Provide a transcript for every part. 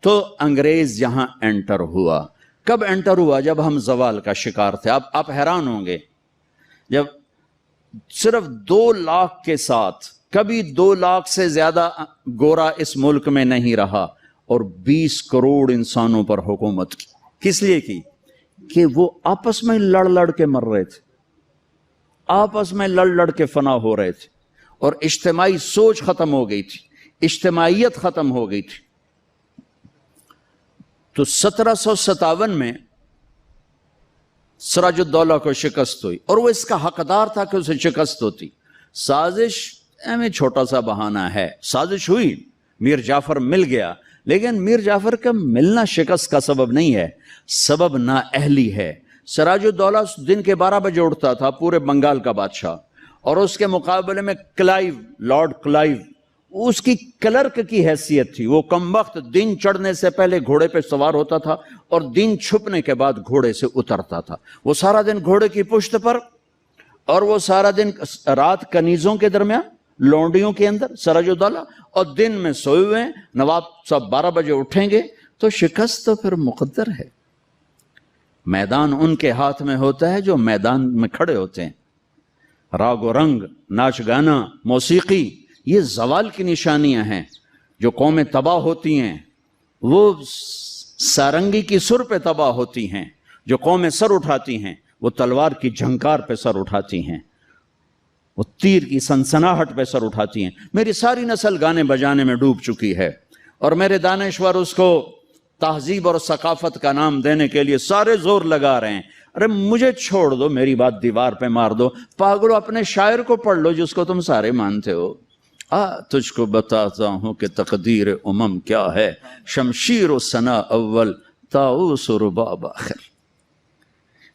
تو انگریز یہاں انٹر ہوا. کب انٹر ہوا؟ جب ہم زوال کا شکار تھے. اب آپ حیران ہوں گے، جب صرف 2 لاکھ کے ساتھ، کبھی 2 لاکھ سے زیادہ گورا اس ملک میں نہیں رہا، اور 20 کروڑ انسانوں پر حکومت کی. کس لیے کی؟ کہ وہ آپس میں لڑ لڑ کے مر رہے تھے، آپس میں لڑ لڑ کے فنا ہو رہے تھے، اور اجتماعی سوچ ختم ہو گئی تھی، اجتماعیت ختم ہو گئی تھی. تو 1757 میں سراج الدولہ کو شکست ہوئی، اور وہ اس کا حقدار تھا کہ اسے شکست ہوتی. سازش میں چھوٹا سا بہانہ ہے، سازش ہوئی، میر جعفر مل گیا، لیکن میر جعفر کا ملنا شکست کا سبب نہیں ہے، سبب نااہلی ہے. سراج الدولہ دن کے 12 بجے اٹھتا تھا، پورے بنگال کا بادشاہ، اور اس کے مقابلے میں کلائیو، لارڈ کلائیو، اس کی کلرک کی حیثیت تھی. وہ کم وقت دن چڑھنے سے پہلے گھوڑے پہ سوار ہوتا تھا، اور دن چھپنے کے بعد گھوڑے سے اترتا تھا. وہ سارا دن گھوڑے کی پشت پر، اور وہ سارا دن رات کنیزوں کے درمیان، لونڈیوں کے اندر سراج الدولہ، اور دن میں سوئے ہوئے ہیں. نواب صاحب 12 بجے اٹھیں گے تو شکست تو پھر مقدر ہے. میدان ان کے ہاتھ میں ہوتا ہے جو میدان میں کھڑے ہوتے ہیں. راگ و رنگ، ناچ گانا، موسیقی، یہ زوال کی نشانیاں ہیں. جو قومیں تباہ ہوتی ہیں وہ سارنگی کی سر پہ تباہ ہوتی ہیں. جو قومیں سر اٹھاتی ہیں وہ تلوار کی جھنکار پہ سر اٹھاتی ہیں، وہ تیر کی سنسناہٹ پہ سر اٹھاتی ہیں. میری ساری نسل گانے بجانے میں ڈوب چکی ہے، اور میرے دانشور اس کو تہذیب اور ثقافت کا نام دینے کے لیے سارے زور لگا رہے ہیں. ارے مجھے چھوڑ دو، میری بات دیوار پہ مار دو. پاگلو، اپنے شاعر کو پڑھ لو جس کو تم سارے مانتے ہو. تجھ کو بتاتا ہوں کہ تقدیر امم کیا ہے، شمشیر و ثنا اول، طاؤس و رباب آخر.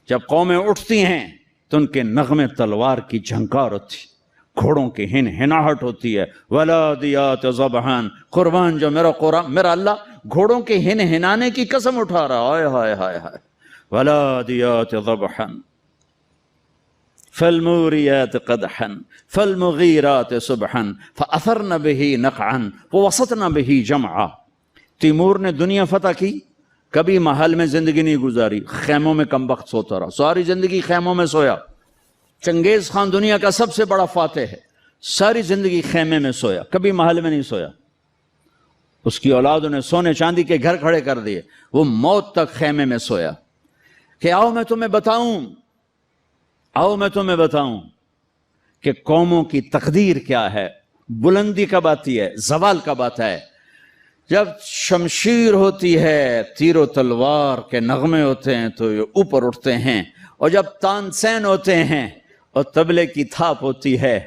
جب قومیں اٹھتی ہیں تو ان کے نغمے تلوار کی جھنکار ہوتی، گھوڑوں کی ہن ہناہٹ ہوتی ہے. ولادیات ذبحان، قربان جو میرا اللہ گھوڑوں کے ہن ہنانے کی قسم اٹھا رہا. ہائے ہائے ہائے ہائے. ولادیات ذبحان فالموریات قدحا فالمغیرات صبحا فاثرن به نقعا ووسطن به جمعا. تیمور نے دنیا فتح کی، کبھی محل میں زندگی نہیں گزاری، خیموں میں کم وقت سوتا رہا، ساری زندگی خیموں میں سویا. چنگیز خان دنیا کا سب سے بڑا فاتح ہے، ساری زندگی خیمے میں سویا، کبھی محل میں نہیں سویا. اس کی اولادوں نے سونے چاندی کے گھر کھڑے کر دیے، وہ موت تک خیمے میں سویا. کہ آؤ میں تمہیں بتاؤں کہ قوموں کی تقدیر کیا ہے. بلندی کب آتی ہے؟ زوال کب آتا ہے؟ جب شمشیر ہوتی ہے، تیر و تلوار کے نغمے ہوتے ہیں تو یہ اوپر اٹھتے ہیں، اور جب تان سین ہوتے ہیں اور طبلے کی تھاپ ہوتی ہے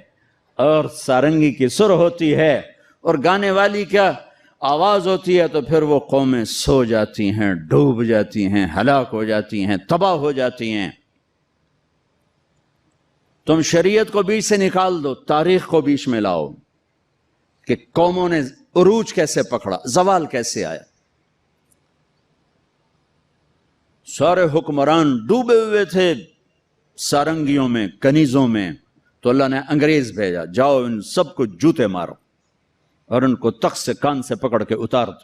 اور سارنگی کی سر ہوتی ہے اور گانے والی کیا آواز ہوتی ہے، تو پھر وہ قومیں سو جاتی ہیں، ڈوب جاتی ہیں، ہلاک ہو جاتی ہیں، تباہ ہو جاتی ہیں. تم شریعت کو بیچ سے نکال دو، تاریخ کو بیچ میں لاؤ کہ قوموں نے عروج کیسے پکڑا، زوال کیسے آیا. سارے حکمران ڈوبے ہوئے تھے سارنگیوں میں، کنیزوں میں، تو اللہ نے انگریز بھیجا، جاؤ ان سب کو جوتے مارو اور ان کو تخت سے کان سے پکڑ کے اتار دو.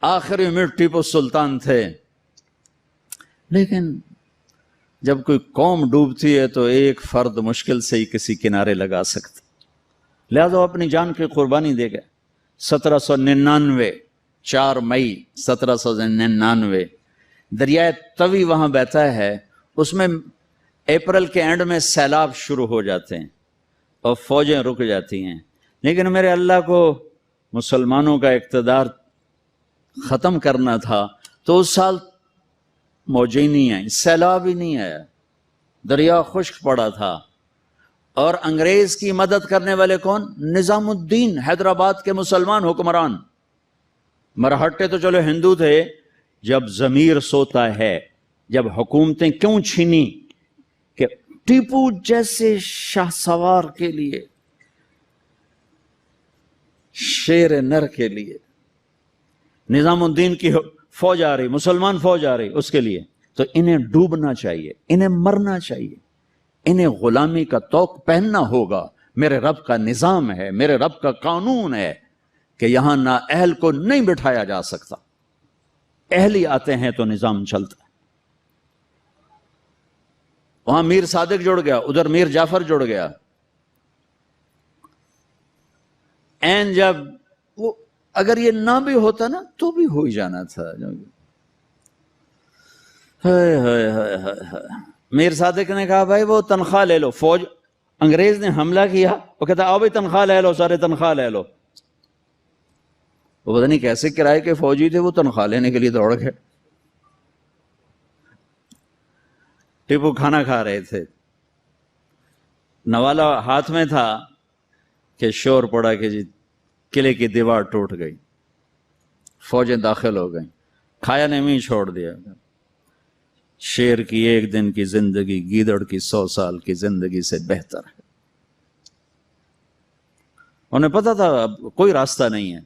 آخری میں ٹیپو سلطان تھے، لیکن جب کوئی قوم ڈوبتی ہے تو ایک فرد مشکل سے ہی کسی کنارے لگا سکتا، لہذا وہ اپنی جان کی قربانی دے گئے. 1799 4 مئی 1799 دریائے توی وہاں بہتا ہے، اس میں اپریل کے اینڈ میں سیلاب شروع ہو جاتے ہیں اور فوجیں رک جاتی ہیں. لیکن میرے اللہ کو مسلمانوں کا اقتدار ختم کرنا تھا، تو اس سال موجیں نہیں آئیں، سیلاب ہی نہیں آیا، دریا خشک پڑا تھا. اور انگریز کی مدد کرنے والے کون؟ نظام الدین، حیدرآباد کے مسلمان حکمران. مرہٹے تو چلو ہندو تھے. جب ضمیر سوتا ہے، جب حکومتیں کیوں چھینی؟ کہ ٹیپو جیسے شاہ سوار کے لیے، شیر نر کے لیے نظام الدین کی فوج آ رہی، مسلمان فوج آ رہی اس کے لیے، تو انہیں ڈوبنا چاہیے، انہیں مرنا چاہیے، انہیں غلامی کا طوق پہننا ہوگا۔ میرے رب کا نظام ہے، میرے رب کا قانون ہے کہ یہاں نااہل کو نہیں بٹھایا جا سکتا، اہلی آتے ہیں تو نظام چلتا ہے۔ وہاں میر صادق جڑ گیا، ادھر میر جعفر جڑ گیا۔ این جب وہ اگر یہ نہ بھی ہوتا نا تو بھی ہو ہی جانا تھا۔ میر صادق نے کہا بھائی وہ تنخواہ لے لو، فوج انگریز نے حملہ کیا، وہ کہتا آؤ بھائی تنخواہ لے لو، سارے تنخواہ لے لو۔ وہ پتہ نہیں کیسے کرائے کے فوجی تھے، وہ تنخواہ لینے کے لیے دوڑ گئے۔ ٹیپو کھانا کھا رہے تھے، نوالا ہاتھ میں تھا کہ شور پڑا کہ جی قلعے کی دیوار ٹوٹ گئی، فوجیں داخل ہو گئیں، کھایا نے بھی چھوڑ دیا۔ شیر کی ایک دن کی زندگی گیدڑ کی 100 سال کی زندگی سے بہتر ہے۔ انہیں پتا تھا اب کوئی راستہ نہیں ہے،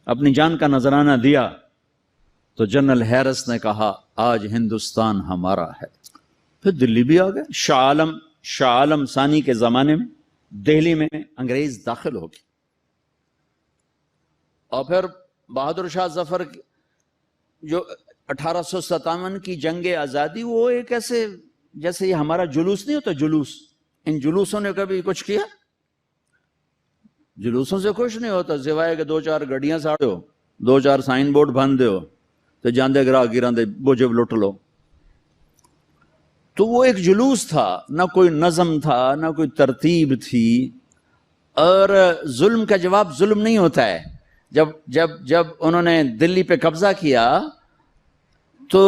اپنی جان کا نذرانہ دیا تو جنرل ہیرس نے کہا آج ہندوستان ہمارا ہے۔ پھر دلی بھی آ گئے، شاہ عالم ثانی کے زمانے میں دہلی میں انگریز داخل ہو گئے، اور پھر بہادر شاہ ظفر جو 1857 کی جنگ آزادی، وہ ایک ایسے جیسے یہ ہمارا جلوس نہیں ہوتا، جلوس، ان جلوسوں نے کبھی کچھ کیا؟ جلوسوں سے خوش نہیں ہوتا، سوائے کہ 2-4 گڈیاں ساڑے ہو، 2-4 سائن بورڈ بن دے ہو تو جاندے گراہ گیران دے بوجب لٹ لو۔ تو وہ ایک جلوس تھا، نہ کوئی نظم تھا، نہ کوئی ترتیب تھی۔ اور ظلم کا جواب ظلم نہیں ہوتا ہے۔ جب انہوں نے دلی پہ قبضہ کیا تو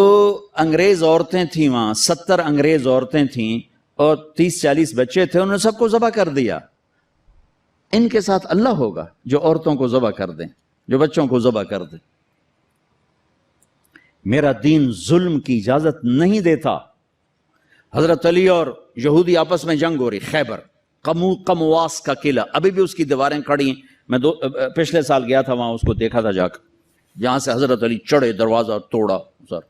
انگریز عورتیں تھیں وہاں، 70 انگریز عورتیں تھیں اور 30-40 بچے تھے، انہوں نے سب کو ذبح کر دیا۔ ان کے ساتھ اللہ ہوگا جو عورتوں کو ذبح کر دیں، جو بچوں کو ذبح کر دیں۔ میرا دین ظلم کی اجازت نہیں دیتا۔ حضرت علی اور یہودی آپس میں جنگ ہو رہی، خیبر قمواس کا قلعہ، ابھی بھی اس کی دیواریں کھڑی ہیں۔ میں پچھلے سال گیا تھا وہاں، اس کو دیکھا تھا جا کر، جہاں سے حضرت علی چڑھے، دروازہ توڑا سر،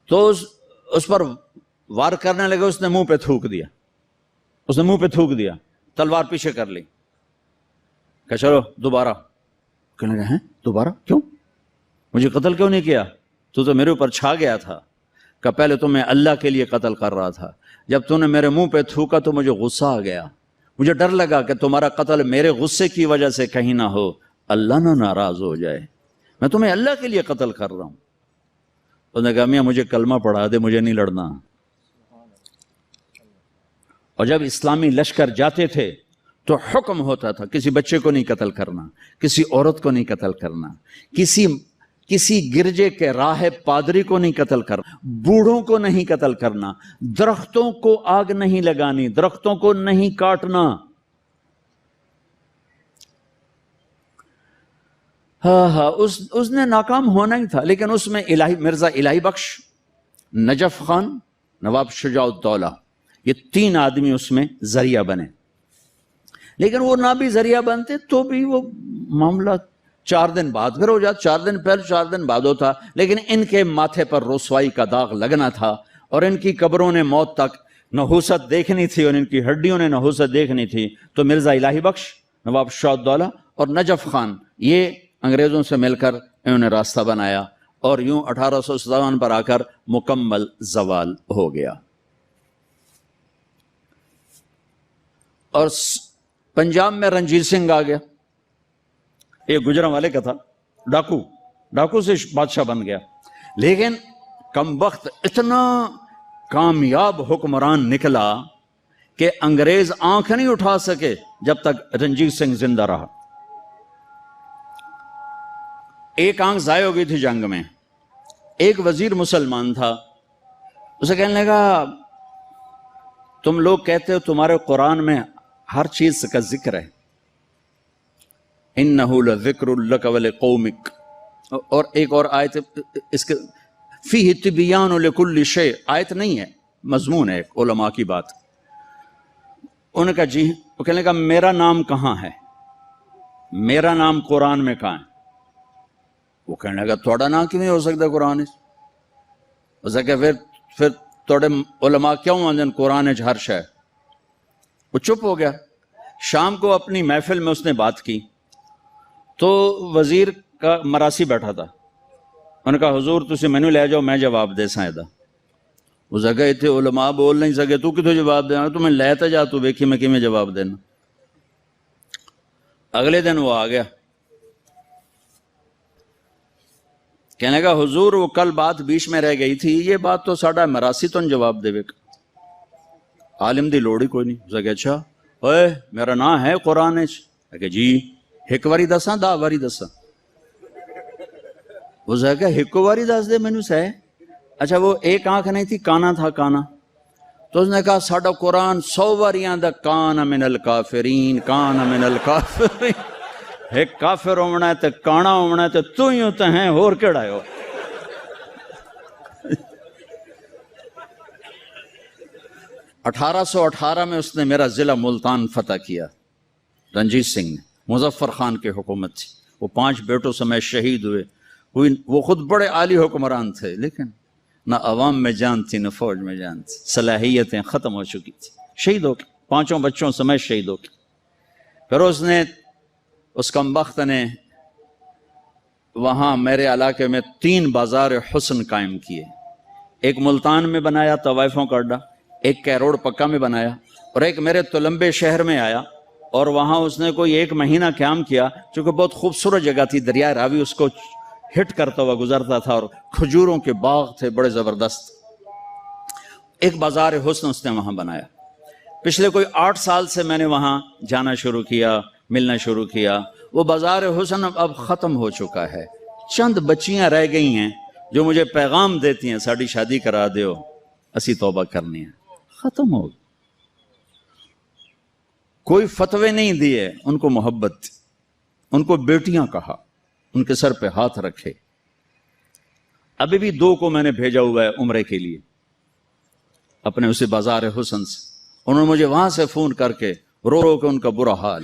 تو اس پر وار کرنے لگے، اس نے منہ پہ تھوک دیا، تلوار پیچھے کر لی، کہ چلو دوبارہ۔ کہنے لگے ہیں دوبارہ کیوں؟ مجھے قتل کیوں نہیں کیا؟ تو میرے اوپر چھا گیا تھا، کہ پہلے تو میں اللہ کے لیے قتل کر رہا تھا، جب تو نے میرے منہ پہ تھوکا تو مجھے غصہ آ گیا، مجھے ڈر لگا کہ تمہارا قتل میرے غصے کی وجہ سے کہیں نہ ہو، اللہ نہ ناراض ہو جائے، میں تمہیں اللہ کے لیے قتل کر رہا ہوں۔ انہوں نے کہا میاں مجھے کلمہ پڑھا دے، مجھے نہیں لڑنا۔ اور جب اسلامی لشکر جاتے تھے تو حکم ہوتا تھا کسی بچے کو نہیں قتل کرنا، کسی عورت کو نہیں قتل کرنا، کسی گرجے کے راہب پادری کو نہیں قتل کرنا، بوڑھوں کو نہیں قتل کرنا، درختوں کو آگ نہیں لگانی، درختوں کو نہیں کاٹنا۔ اس نے ناکام ہونا ہی تھا، لیکن اس میں مرزا الہی بخش، نجف خان، نواب شجاع الدولہ، یہ 3 آدمی اس میں ذریعہ بنے۔ لیکن وہ نہ بھی ذریعہ بنتے تو بھی وہ معاملہ 4 دن بعد پھر ہو جاتا، 4 دن پہلے 4 دن بعد ہوتا، لیکن ان کے ماتھے پر رسوائی کا داغ لگنا تھا، اور ان کی قبروں نے موت تک نحوست دیکھنی تھی، اور ان کی ہڈیوں نے نحوست دیکھنی تھی۔ تو مرزا الہی بخش، نواب شجاع الدولہ اور نجف خان، یہ انگریزوں سے مل کر انہوں نے راستہ بنایا، اور یوں 1857 پر آ کر مکمل زوال ہو گیا۔ اور پنجاب میں رنجیت سنگھ آ گیا، ایک گجرانوالے کا تھا، ڈاکو سے بادشاہ بن گیا، لیکن کم وقت اتنا کامیاب حکمران نکلا کہ انگریز آنکھ نہیں اٹھا سکے جب تک رنجیت سنگھ زندہ رہا۔ ایک آنکھ ضائع ہو گئی تھی جنگ میں، ایک وزیر مسلمان تھا، اسے کہنے لگا تم لوگ کہتے ہو تمہارے قرآن میں ہر چیز کا ذکر ہے، انہ لذکر لک ولقومک، اور ایک اور آیت اس کے فیہ تبیان لکل شیء، آیت نہیں ہے، مضمون ہے، علماء کی بات۔ انہوں نے کہا جی، وہ کہنے لگا میرا نام کہاں ہے، میرا نام قرآن میں کہاں ہے؟ وہ کہنے لگا تھوڑا نام کیوں ہو سکتا قرآن اس کہ پھر توڑے علماء کیوں آندن قرآن ہر شے. وہ چپ ہو گیا. شام کو اپنی محفل میں اس نے بات کی تو وزیر کا مراسی بیٹھا تھا. انہوں نے کہا حضور تسی مینوں لے جاؤ میں جواب دے ساں. اس جگہ اتنے علماء بول نہیں سکے تو کتوں جواب دینا, تو میں لے تے جا تو ویکھی میں کیویں جواب دینا. اگلے دن وہ آ گیا کہنے لگا حضور وہ کل بات بیچ میں رہ گئی تھی, یہ بات تو ساڈا مراسی تو جواب دے. عالم دی لوڑ ہی کوئی نہیں. اس کہ اچھا اوئے میرا نام ہے قرآن کہ جی ایک واری دساں 10 واری دساں. اس کہ ایک واری دس دے مینوں سہ. اچھا وہ ایک آنکھ نہیں تھی, کانا تھا کانا. تو اس نے کہا ساڈا قرآن 100 واری آندا کان من الکافرین کان من الکافرین. ایک کافر ہونا ہے تے کانا ہونا ہے تے تو ہی ہوتا ہے اور کیڑا ہے. 1818 میں اس نے میرا ضلع ملتان فتح کیا. رنجیت سنگھ نے, مظفر خان کی حکومت تھی, وہ 5 بیٹوں سمیت شہید ہوئے. وہ خود بڑے عالی حکمران تھے لیکن نہ عوام میں جان تھی نہ فوج میں جان تھی, صلاحیتیں ختم ہو چکی تھی. شہید ہو کے 5 بچوں سمیت شہید ہو کے. پھر اس کمبخت نے وہاں میرے علاقے میں 3 بازار حسن قائم کیے. ایک ملتان میں بنایا طوائفوں کا اڈا, ایک کیروڑ پکا میں بنایا, اور ایک میرے تلمبے شہر میں آیا. اور وہاں اس نے کوئی 1 مہینہ قیام کیا, چونکہ بہت خوبصورت جگہ تھی, دریائے راوی اس کو ہٹ کرتا ہوا گزرتا تھا, اور کھجوروں کے باغ تھے بڑے زبردست. ایک بازار حسن اس نے وہاں بنایا. پچھلے کوئی 8 سال سے میں نے وہاں جانا شروع کیا, ملنا شروع کیا. وہ بازار حسن اب ختم ہو چکا ہے. چند بچیاں رہ گئی ہیں جو مجھے پیغام دیتی ہیں ساڑی شادی کرا دیو, اسی توبہ کرنی ہے. ختم ہو گئی. کوئی فتوے نہیں دیے, ان کو محبت, ان کو بیٹیاں کہا, ان کے سر پہ ہاتھ رکھے. ابھی بھی 2 کو میں نے بھیجا ہوا ہے عمرے کے لیے اپنے اسی بازار حسن سے. انہوں نے مجھے وہاں سے فون کر کے رو رو کے ان کا برا حال,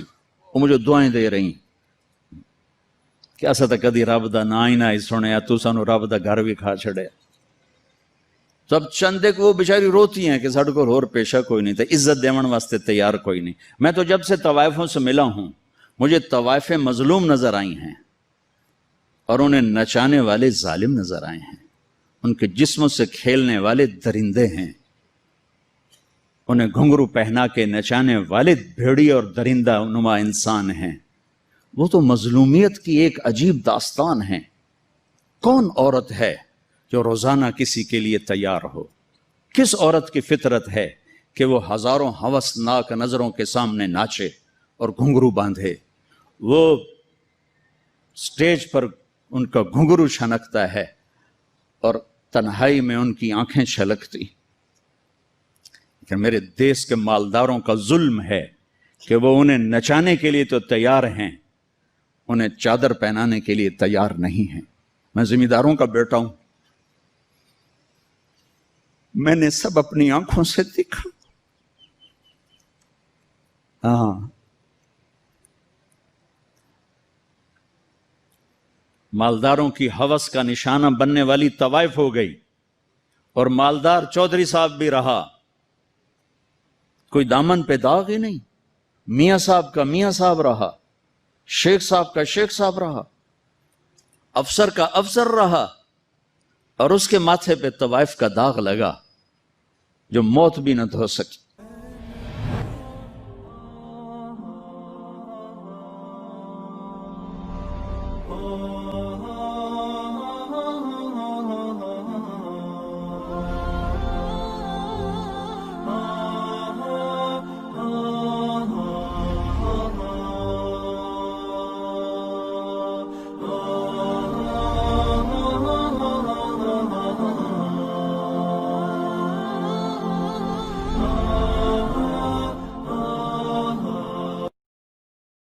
وہ مجھے دعائیں دے رہی کہ ایسا تو کدی رب دا نا ہی نہ سنیا, تو سانو رب دا گھر بھی کھا چھڑے. سب چندے کو وہ بیچاری روتی ہیں کہ ساڈے کو اور پیشہ کوئی نہیں تھا, عزت دیون واسطے تیار کوئی نہیں. میں تو جب سے طوائفوں سے ملا ہوں مجھے طوائفیں مظلوم نظر آئی ہیں اور انہیں نچانے والے ظالم نظر آئے ہیں. ان کے جسموں سے کھیلنے والے درندے ہیں, انہیں گھنگرو پہنا کے نچانے والے بھیڑی اور درندہ نما انسان ہیں. وہ تو مظلومیت کی ایک عجیب داستان ہے. کون عورت ہے جو روزانہ کسی کے لیے تیار ہو؟ کس عورت کی فطرت ہے کہ وہ ہزاروں ہوسناک نظروں کے سامنے ناچے اور گھنگرو باندھے؟ وہ سٹیج پر ان کا گھنگرو چھنکتا ہے اور تنہائی میں ان کی آنکھیں چھلکتی. لیکن میرے دیس کے مالداروں کا ظلم ہے کہ وہ انہیں نچانے کے لیے تو تیار ہیں, انہیں چادر پہنانے کے لیے تیار نہیں ہیں. میں زمینداروں کا بیٹا ہوں, میں نے سب اپنی آنکھوں سے دیکھا. ہاں, مالداروں کی ہوس کا نشانہ بننے والی طوائف ہو گئی, اور مالدار چودھری صاحب بھی رہا, کوئی دامن پہ داغ ہی نہیں. میاں صاحب کا میاں صاحب رہا, شیخ صاحب کا شیخ صاحب رہا, افسر کا افسر رہا, اور اس کے ماتھے پہ طوائف کا داغ لگا جو موت بھی نہ دھو سکی.